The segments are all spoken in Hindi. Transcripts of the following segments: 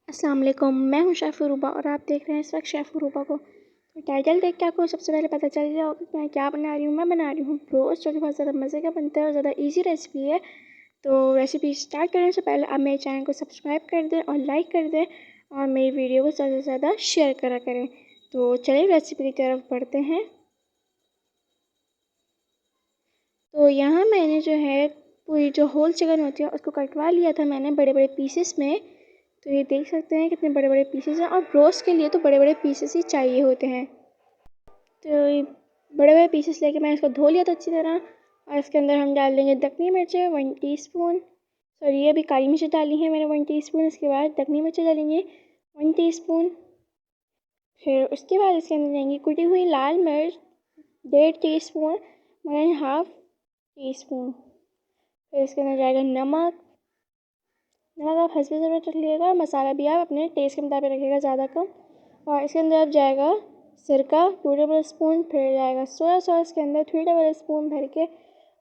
अस्सलाम वालेकुम, मैं हूं शेफ़ रूबा और आप देख रहे हैं इस वक्त शेफ़ रूबा को। तो टाइटल देख के आपको सबसे पहले पता चल गया होगा कि मैं क्या बना रही हूँ। मैं बना रही हूँ ब्रोस्ट, जो कि बहुत ज़्यादा मज़े का बनता है और ज़्यादा इजी रेसिपी है। तो रेसिपी स्टार्ट करने से पहले आप मेरे चैनल को सब्सक्राइब कर दें और लाइक कर दें और मेरी वीडियो को ज़्यादा से ज़्यादा शेयर करा करें। तो चलिए रेसिपी की तरफ बढ़ते हैं। तो यहाँ मैंने जो है पूरी जो होल चिकन होती है उसको कटवा लिया था मैंने बड़े बड़े पीसेस में। तो ये देख सकते हैं कितने बड़े बड़े पीसेस हैं और ब्रोस्ट के लिए तो बड़े बड़े पीसेस ही चाहिए होते हैं। तो ये बड़े बड़े पीसेस लेके मैंने इसको धो लिया था अच्छी तरह। और इसके अंदर हम डाल देंगे दखनी मिर्चें 1 टीस्पून। सॉरी, ये अभी काली मिर्च डाली है मैंने 1 टीस्पून। इसके बाद दखनी मिर्चें डालेंगे 1 टीस्पून। फिर उसके बाद इसके अंदर जाएंगी कुटी हुई लाल मिर्च 1.5 टीस्पून, 1.5 टीस्पून। फिर इसके अंदर जाएगा नमक। नमक आप हस्बे ज़रूरत रख लीजिएगा। मसाला भी आप अपने टेस्ट के मुताबिक रखिएगा, ज़्यादा कम। और इसके अंदर अब जाएगा सिरका 2 टेबल स्पून। फिर जाएगा सोया सॉस के अंदर 3 टेबल स्पून भर के।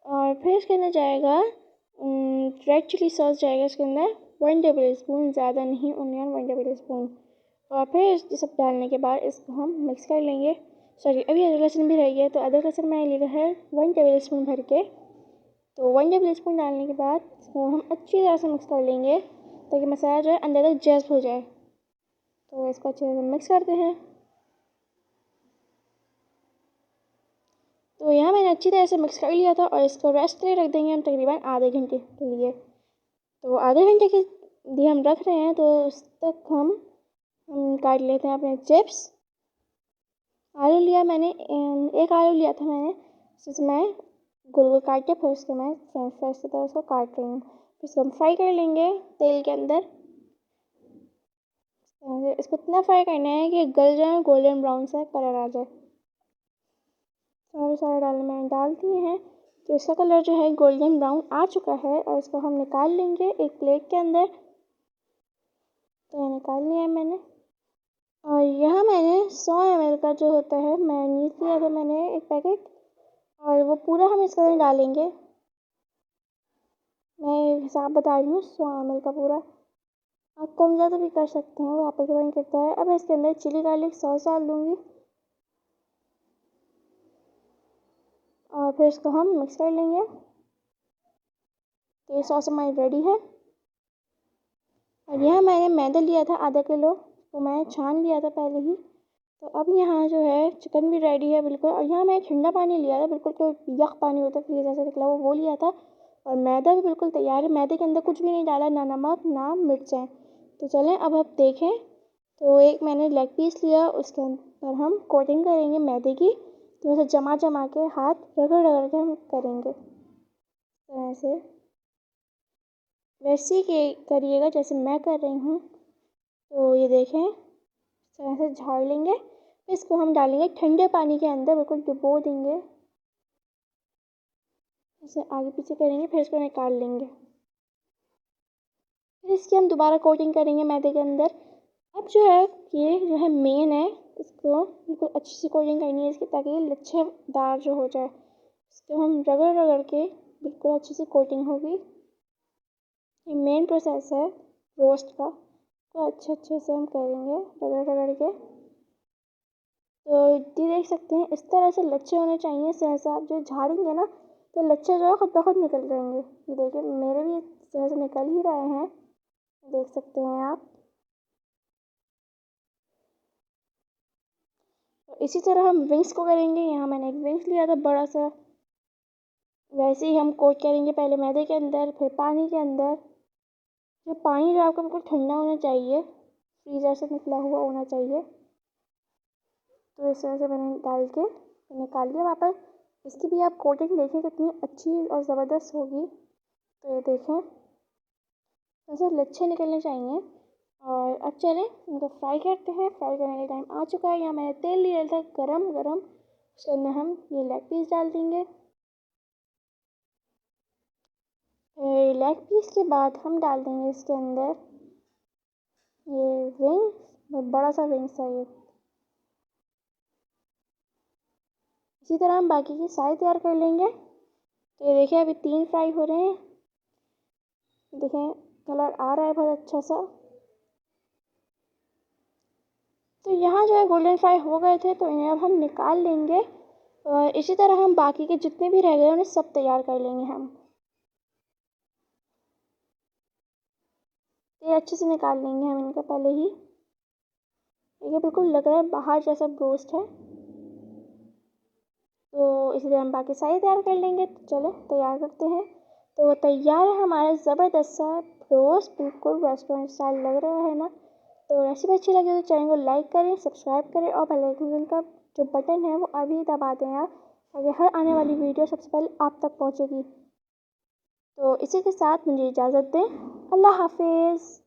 और फिर इसके अंदर जाएगा रेड चिली सॉस जाएगा इसके अंदर 1 टेबल स्पून, ज़्यादा नहीं, ओनियन 1 टेबल स्पून। और फिर ये सब डालने के बाद इसको हम मिक्स कर लेंगे। सॉरी, अभी अदरक लहसुन भी रह गया, तो अदरक लहसुन मैंने लिया है 1 टेबल स्पून भर के। तो 1 टेबल स्पून डालने के बाद इसको हम अच्छी तरह से मिक्स कर लेंगे ताकि मसाला जो है अंदर तक जज़्ब हो जाए। तो इसको अच्छे से मिक्स करते हैं। तो यहाँ मैंने अच्छी तरह से मिक्स कर लिया था और इसको रेस्ट के लिए रख देंगे हम तकरीबन आधे घंटे के लिए। तो आधे घंटे के लिए हम रख रहे हैं, तो उस तक हम काट लेते हैं अपने चिप्स। आलू लिया मैंने, एक आलू लिया था मैंने, जिसमें मैं गोल गोल काट के फिर उसके मैं फ्रेंच फ्राइज की तरह उसको काट रही हूँ। फिर इसको हम फ्राई कर लेंगे तेल के अंदर। इसको इतना फ्राई करना है कि गल जाए, गोल्डन ब्राउन सा कलर आ जाए। सारे डालने मैंने डाल दिए हैं। तो इसका कलर जो है गोल्डन ब्राउन आ चुका है और इसको हम निकाल लेंगे एक प्लेट के अंदर। तो ये निकाल लिया है मैंने। और यहाँ मैंने 100 ml का जो होता है मेयोनीज लिया था मैंने, एक पैकेट, और वो पूरा हम इसके अंदर डालेंगे। मैं हिसाब बता रही हूँ, 100 ml का पूरा। आप कम ज़्यादा भी कर सकते हैं, वो आप पे डिपेंड करता है। अब मैं इसके अंदर चिली गार्लिक सॉस डाल दूँगी और फिर इसको हम मिक्स कर लेंगे। तो ये सॉस हमारी रेडी है। और यहाँ मैंने मैदा लिया था आधा किलो, तो मैं छान लिया था पहले ही। तो अब यहाँ जो है चिकन भी रेडी है बिल्कुल। और यहाँ मैं ठंडा पानी लिया था, बिल्कुल जो यख पानी होता है फ्रीज़र से निकला वो लिया था। और मैदा भी बिल्कुल तैयार है, मैदे के अंदर कुछ भी नहीं डाला, ना नमक ना मिर्चें। तो चलें अब आप देखें। तो एक मैंने लेग पीस लिया, उसके अंदर हम कोटिंग करेंगे मैदे की। तो वैसे जमा जमा के हाथ रगड़ रगड़ के हम करेंगे इस तरह से। वैसे ही करिएगा जैसे मैं कर रही हूँ। तो ये देखें, इस तरह से झाड़ लेंगे। फिर इसको हम डालेंगे ठंडे पानी के अंदर, बिल्कुल डुबो देंगे। इसे आगे पीछे करेंगे, फिर इसको निकाल लेंगे। फिर इसकी हम दोबारा कोटिंग करेंगे मैदे के अंदर। अब जो है ये जो है मेन है, इसको बिल्कुल अच्छी सी कोटिंग करनी है इसकी, ताकि ये लच्छेदार जो हो जाए। इसको हम रगड़ रगड़ के बिल्कुल अच्छी सी कोटिंग होगी। ये मेन प्रोसेस है रोस्ट का। तो अच्छे से हम करेंगे रगड़ रगड़ के। तो ये देख सकते हैं इस तरह से लच्छे होने चाहिए। सहसा आप जो झाड़ेंगे ना, तो लच्छे जो है खुद ब खुद निकल जाएंगे। ये देखिए मेरे भी इस तरह से निकल ही रहे हैं, देख सकते हैं आप। तो इसी तरह हम विंग्स को करेंगे। यहाँ मैंने एक विंग्स लिया था बड़ा सा। वैसे ही हम कोट करेंगे, पहले मैदे के अंदर फिर पानी के अंदर। जो पानी जो आपका बिल्कुल ठंडा होना चाहिए, फ्रीज़र से निकला हुआ होना चाहिए। तो इस तरह से मैंने डाल के निकाल लिया वापस। इसकी भी आप कोटिंग देखें कितनी अच्छी और ज़बरदस्त होगी। तो ये देखें ऐसे लच्छे निकलने चाहिए। और अब चलें इनको फ्राई करते हैं। फ्राई करने का टाइम आ चुका है। यहाँ मैंने तेल लिया था गरम गरम, उसके अंदर हम ये लेग पीस डाल देंगे। लेग पीस के बाद हम डाल देंगे इसके अंदर ये विंग्स, बड़ा सा विंग्स है ये। इसी तरह हम बाकी की सारी तैयार कर लेंगे। तो ये देखिए अभी 3 फ्राई हो रहे हैं। देखें कलर आ रहा है बहुत अच्छा सा। तो यहाँ जो है गोल्डन फ्राई हो गए थे, तो इन्हें अब हम निकाल लेंगे और इसी तरह हम बाकी के जितने भी रह गए उन्हें सब तैयार कर लेंगे हम। ये अच्छे से निकाल लेंगे हम इनका पहले ही। ये बिल्कुल लग रहा है बाहर जैसा रोस्ट है, तो इसलिए हम बाकी सारे तैयार कर लेंगे। तो चलो तैयार करते हैं। तो तैयार है हमारा ज़बरदस्त सा रोस्ट, बिल्कुल रेस्टोरेंट स्टाइल लग रहा है ना। तो रेसिपी अच्छी लगी तो चैनल को लाइक करें, सब्सक्राइब करें और बेल आइकन का जो बटन है वो अभी दबा दें आप, ताकि हर आने वाली वीडियो सबसे पहले आप तक पहुंचेगी। तो इसी के साथ मुझे इजाज़त दें। अल्लाह हाफिज़।